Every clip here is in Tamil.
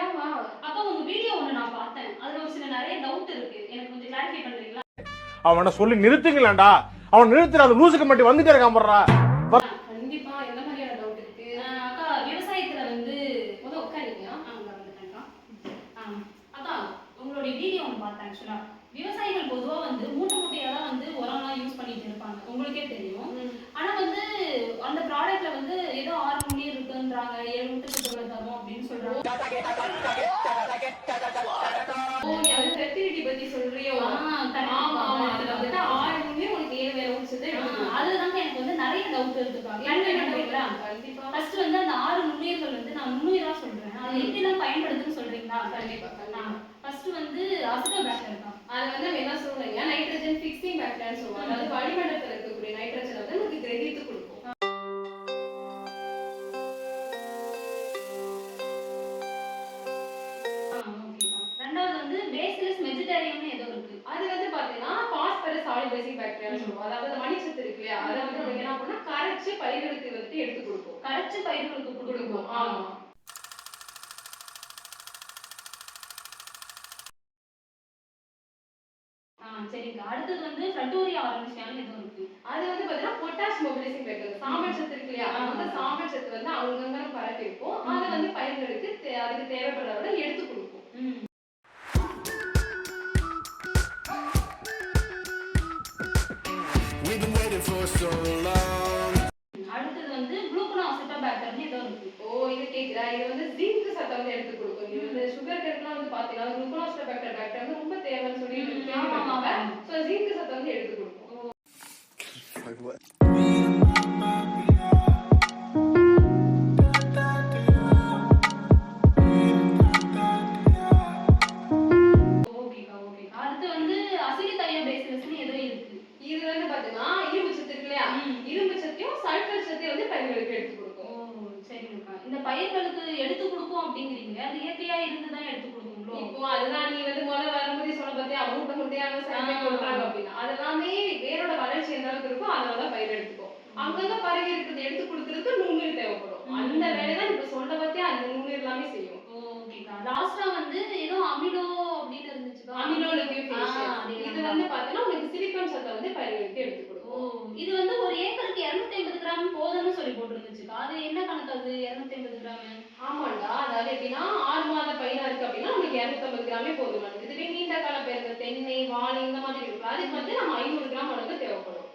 ஏமா அப்ப உங்க வீடியோ ஒண்ணு நான் பார்த்தேன். அதுல ஒரு சில நிறைய டவுட் இருக்கு. எனக்கு கொஞ்சம் கிளாரிஃபை பண்றீங்களா? அவனை சொல்லி நிறுத்துங்களேன்டா. அவன் நிறுத்துற அந்த லூசுக்கு மட்டும் வந்துட்டே இருக்கான் போடுறா. கண்டிப்பா எந்த மாதிரியான டவுட் இருக்கு? அக்கா விவசாயத்துல வந்து உட்காருங்க. வந்துட்டேன்க்கா. அக்கா உங்களுடைய வீடியோ ஒன்று பார்த்தேன். ஆக்சுவலா விவசாயிகள் பொதுவா வந்து மூட்டை மூட்டையா தான் வந்து உரம்லாம் யூஸ் பண்ணிட்டு இருப்பாங்க, உங்களுக்கே தெரியும். ஆனா வந்து அந்த ப்ராடக்ட்ல வந்து ஏதோ 6 முன்னீர் இருக்குன்றாங்க, 7 ஊட்டச்சத்துக்களை தரும் அப்படின்னு சொல்றாங்க. ஃபெர்டிலிட்டி பத்தி சொல்றியோ? ஆமா ஆமா, அதுல வந்துட்டு 6 முன்னீர் உனக்கு 7 வேற ஊட்டச்சத்து. அதுதாங்க எனக்கு வந்து நிறைய டவுட் இருக்குக்கா. கண்டிப்பா கண்டிப்பா. ஃபர்ஸ்ட் வந்து அந்த 6 முன்னீர்கள் வந்து நான் நுண்ணுயிரா சொல்றேன். அது எப்படிலாம் பயன்படுதுன்னு சொல்றீங்களா? கண்டிப்பா. ஃபர்ஸ்ட் வந்து அசிட்டோபாக்டர் தான். அது வந்து நம்ம என்ன சொல்றீங்க, நைட்ரஜன் ஃபிக்ஸிங் பாக்டீரியான்னு சொல்லுவாங்க. அதாவது வளிமண்டலத்துல இருக்கக்கூடிய நைட்ரஜன் வந்து நமக்கு கிரகித்து கொடுக்கும். ஓகேக்கா. ரெண்டாவது வந்து பேசிலஸ் மெஜிடேரியம்னு ஏதோ இருக்கு. அது வந்து பாத்தீங்கன்னா பாஸ்பரஸ் சாலிபைசிங் பாக்டீரியான்னு சொல்லுவோம். அதாவது மணிச்சத்து இருக்கு இல்லையா, அதை வந்து நமக்கு என்ன பண்ணா கரைச்சு பயிர்களுக்கு வந்துட்டு எடுத்து கொடுக்கும். கரைச்சு பயிர்களுக்கு கொடுக்கும். ஆமா. சரிங்க. அடுத்தது வந்து ஃப்ரட்டோரியா ஆரம்பிச்சியான்னு ஏதோ இருக்கு. அது வந்து பாத்தீங்கன்னா பொட்டாஷ் மொபிலைசிங் பாக்டீரியா, சாம்பல் சத்து இருக்கு இல்லையா, அந்த சாம்பல் சத்து வந்து அங்கங்க பரப்பி இருக்கும். அதை வந்து பயிர்களுக்கு அதுக்கு தேவைப்படுறத விட எடுத்து கொடுக்கும். அடுத்தது வந்து குளுக்கோனா அசிட்டோபாக்டர்னு ஏதோ இருக்கு. இது கேக்குதா? இது வந்து ஜிங்க் சத்தை வந்து எடுத்து கொடுக்கும். இது வந்து சுகர் கேர்லாம் வந்து பாத்தீங்கன்னா குளுக்கோனா அசிட்டோபாக்டர் பாக்டீரியா வந்து ரொம்ப தேவைன்னு சொல்லி கேள்விப்பட்டாங்க. சோ ஜிங்க் சத்தை வந்து எடுத்து கொடுக்கும். அடுத்து வந்து அசிடிதயோபேசிலஸ்னு ஏதோ இருக்கு. இது வந்து பாத்தீங்கன்னா இரும்பு சத்து இருக்கு இல்லையா, இரும்பு சத்தையும் சல்பர் சத்தையும் வந்து பயிர்களுக்கு எடுத்து கொடுக்கும். சரிங்கக்கா. இந்த பயிர்களுக்கு எடுத்து கொடுக்கும் அப்படிங்கிறீங்க, அது இயற்கையா இருந்துதான் எடுத்து கொடுக்குங்களோ? இப்போ அதுதான் நீ வந்து முதல்ல வரும்போது சொன்ன பார்த்தியா, மூட்டை மூட்டையாக சர்க்கரை கொடுக்குறாங்க அப்படின்னா, அதெல்லாமே வேரோட வளர்ச்சி எந்த அளவுக்கு இருக்கோ அதனாலதான் பயிர் எடுத்துக்கும். அங்கங்க பரவி இருக்கிறது எடுத்து கொடுக்கறதுக்கு நுண்ணுயிர் தேவைப்படும். அந்த வேலைதான் இப்ப சொல்ல பார்த்தியா அந்த நுண்ணுயிர் எல்லாமே செய்யும். ஓகேக்கா. லாஸ்டா வந்து ஏதோ அமிலோ அப்படின்னு இருந்துச்சுக்கா. இது வந்து பாத்தீங்கன்னா உங்களுக்கு சிலிக்கான் சத்தை வந்து பயிர்களுக்கு எடுத்து கொடுக்கும். இது வந்து ஒரு ஏக்கருக்கு 250 கிராம் போதும்னு சொல்லி போட்டுருந்துச்சுக்கா. அது என்ன கணக்கு? அது 250 கிராம்? ஆமாண்டா. அதாவது எப்படின்னா 6 மாத பயிரா இருக்கு அப்படின்னா உங்களுக்கு 250 கிராமே போதுமானது. இதுவே நீண்ட கால பயிர்கள் தென்னை, வாழை இந்த மாதிரி இருக்கு, அதுக்கு வந்து நம்ம 500 கிராம் அளவுக்கு தேவைப்படும்.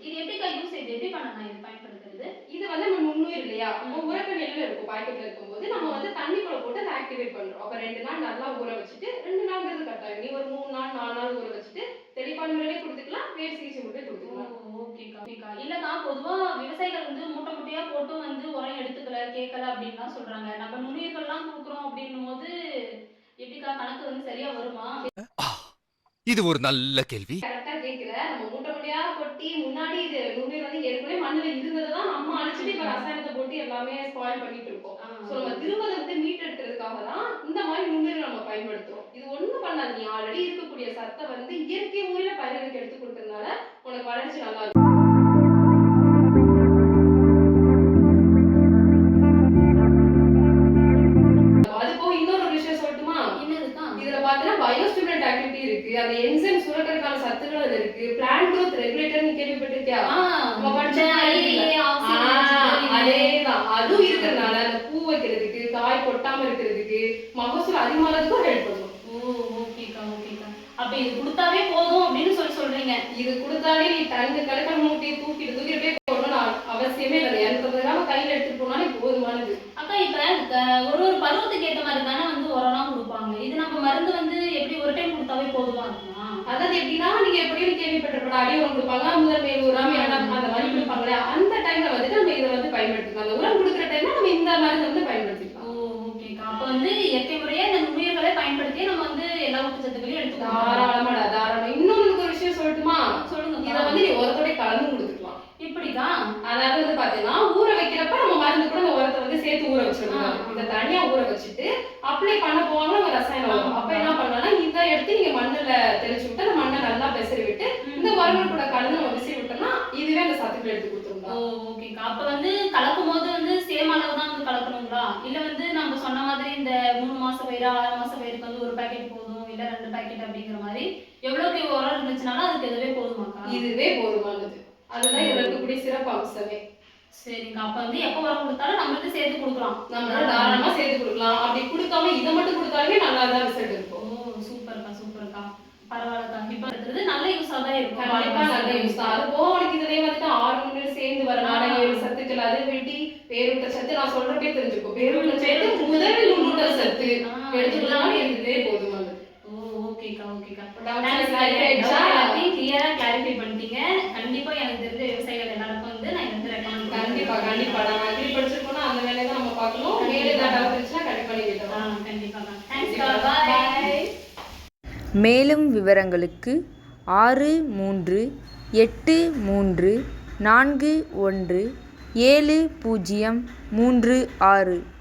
இது எப்படிக்கா யூசேஜ் எப்படி பண்ணலாம் இது பயன்படுத்துறது? இது வந்து நம்ம நுண்ணுயிர் இல்லையா, உரக்க நெல்ல இருக்கும் பாக்கெட்ல இருக்கும்போது நம்ம வந்து தண்ணிக்குள்ள போட்டு அதை ஆக்டிவேட் பண்றோம். அப்ப 2 நாள் நல்லா ஊற வச்சுட்டு, 2 நாள்ங்கிறது கட்டாயம், நீ ஒரு 3 நாள் 4 நாள் ஊற வச்சுட்டு தெளிப்பான முறையிலே கொடுத்துக்கலாம், வேர் சிகிச்சை முறையிலே கொடுத்துக்கலாம். ஓகேக்கா. இல்லக்கா பொதுவா விவசாயிகள் வந்து மூட்டை மூட்டையா போட்டு வந்து உரம் எடுத்துக்கல கேட்கல அப்படின்னு சொல்றாங்க. நம்ம நுண்ணுயிர்கள்லாம் கொடுக்குறோம் அப்படின்னும் போது எப்படிக்கா கணக்கு வந்து சரியா வருமா? இது ஒரு நல்ல கேள்வி. கரெக்டா கேக்குற. நம்ம மூட்டை மூட்டையா கொட்டி முன்னாடி இது நுண்ணுயிர் வந்து ஏற்கனவே மண்ணுல இருந்ததுதான் நம்ம அழிச்சிட்டு இப்ப ரசாயனத்தை போட்டு எல்லாமே ஸ்பாயில் பண்ணிட்டு இருக்கோம். சோ நம்ம திரும்ப வந்து மீட்டெடுக்கிறதுக்காக தான் இந்த மாதிரி நுண்ணுயிர் நம்ம பயன்படுத்துறோம். இது ஒண்ணும் பண்ணாது, நீ ஆல்ரெடி இருக்கக்கூடிய சத்தை வந்து இயற்கை முறையில பயிர்களுக்கு எடுத்து கொடுக்கறதுனால உனக்கு வளர்ச்சி நல்லா இருக்கும். இதுல பாத்தீங்கன்னா பயோஸ்டிமுலன்ட் ஆக்டிவிட்டி இருக்கு, அந்த என்சைம் சுரக்கிறதுக்கான சத்துக்கள் அது இருக்கு, பிளான்ட் growth ரெகுலேட்டர் நீ கேள்விப்பட்டிருக்கியா? அதேதான், அதுவும் இருக்கிறதுனால அந்த பூ வைக்கிறதுக்கு, காய் கொட்டாம இருக்கிறதுக்கு, மகசூல் அதிகமாகிறதுக்கும் ஹெல்ப் பண்ணும். ஓகேக்கா. அப்ப இது கொடுத்தாவே போதும் அப்படின்னு சொல்றீங்க. இது கொடுத்தாலே நீ டன்னு கணக்கான மூட்டையை தூக்கிட்டு போய் போடணும்னு அவசியமே இல்லை. 250 கிராம் கையில எடுத்துட்டு போனாலே போதுமானது. அக்கா இப்ப ஒரு பருவத்துக்கு ஏற்ற மாதிரி தானே வந்து உரம்லாம் கொடுப்பாங்க. இது நம்ம மருந்து வந்து எப்படி ஒரு டைம் கொடுத்தாவே போதுமா இருக்குமா? அதாவது எப்படின்னா நீங்க எப்படியும் கேள்விப்பட்டிருப்பா, அடி உரம் கொடுப்பாங்க, முதல் மேல் உரம் அந்த மாதிரி கொடுப்பாங்களே, அந்த டைம்ல வந்துட்டு நம்ம இதை வந்து பயன்படுத்திக்கலாம். அந்த உரம் கொடுக்குற டைம்ல நம்ம இந்த மருந்து வந்து பயன்படுத்திக்கலாம். ஓகேக்கா. அப்ப வந்து இயற்கை முறையா இந்த நுண்ணுயிர்களை பயன்படுத்தி நம்ம வந்து எல்லா ஊட்டச்சத்துக்களையும் எடுத்துக்கலாம். தாராளமா. இன்னொன்னு ஒரு விஷயம் சொல்லட்டுமா? சொல்லுங்க. இதை வந்து நீ உரத்தோட கலந்து கொடுத்துக்கலாம். இப்படிக்கா? அதாவது வந்து பாத்தீங்கன்னா ஊற வைக்கிறப்ப நம்ம மருந்து கூட அந்த உரத்தை வந்து சேர்த்து ஊற வச்சிடணும். இதை தனியா ஊற வச்சுட்டு அப்ளை பண்ண போவாங்க நம்ம ரசாயன உரம். அப்ப என்ன பண்ணலாம், இதை எடுத்து நீங்க மண்ணுல தெளிச்சு விட்டு அந்த மண்ணை நல்லா பெசரி விட்டு இந்த உரங்கள் கூட கலந்து நம்ம விசிறி விட்டோம்னா இதுவே அந்த சத்துக்கள் எடுத்து கொடுத்துருந்தோம். ஓகேக்கா. அப்ப வந்து கலக்கும் போது வந்து சேமா அளவு தான் வந்து கலக்கணுங்களா? இல்ல வந்து நம்ம சொன்ன மாதிரி இந்த 3 மாச பயிர் 6 மாச பயிருக்கு வந்து 1 பாக்கெட் போதும், இல்ல 2 பாக்கெட் அப்படிங்கிற மாதிரி எவ்வளவுக்கு உரம் இருந்துச்சுனாலும் அதுக்கு இதுவே போதுமாக்கா? இதுவே போதுமானது. அதுதான் இதுல இருக்கக்கூடிய சிறப்பு அம்சமே. சரிங்க. அப்ப வந்து எப்ப உரம் கொடுத்தாலும் நம்மளுக்கு சேர்த்து கொடுக்கலாம். நம்மளால தாராளமா சேர்த்து கொடுக்கலாம். அப்படி கொடுக்காம இதை மட்டும் கொடுத்தாலுமே நல்லா தான் ரிசல்ட் இருக்கும். சூப்பர்க்கா சூப்பர்க்கா. பரவாயில்லக்கா. இப்ப இருக்கிறது நல்ல யூஸா தான் இருக்கும். கண்டிப்பா நல்ல யூஸ் தான். அது போக உனக்கு இதுலயே வந்துட்டு 6 முன்னில் சேர்ந்து வரனால 7 சத்துக்கள் அதை வெட்டி பேரூட்ட சத்து நான் சொல்றப்பே தெரிஞ்சுக்கும். பேரூட்ட சத்து முதல் நுண்ணூட்ட சத்து எடுத்துக்கலாம். இதுவே போதுமானது. ஓகேக்கா ஓகேக்கா. எல்லாத்தையும் கிளியரா கிளாரிஃபை பண்ணிட்டீங்க. கண்டிப்பா எனக்கு தெரிஞ்ச விவசாயிகள் எல்லாருக்கும் வந்து நான் வந்து ரெக்கமெண்ட் கண்டிப்பா கண்டிப்பா நம்ம அக்ரி படிச்சிருக்கோம்னா அந்த வேலையை தான் நம்ம பார்க்கணும். மேலே ஏதாவது டவுட் இருந்துச்சுன்னா கண்டிப்பா நீங்க கேட்கலாம். கண்டிப்பா. தேங்க்ஸ்க்கா. பாய். மேலும் விவரங்களுக்கு 6383417036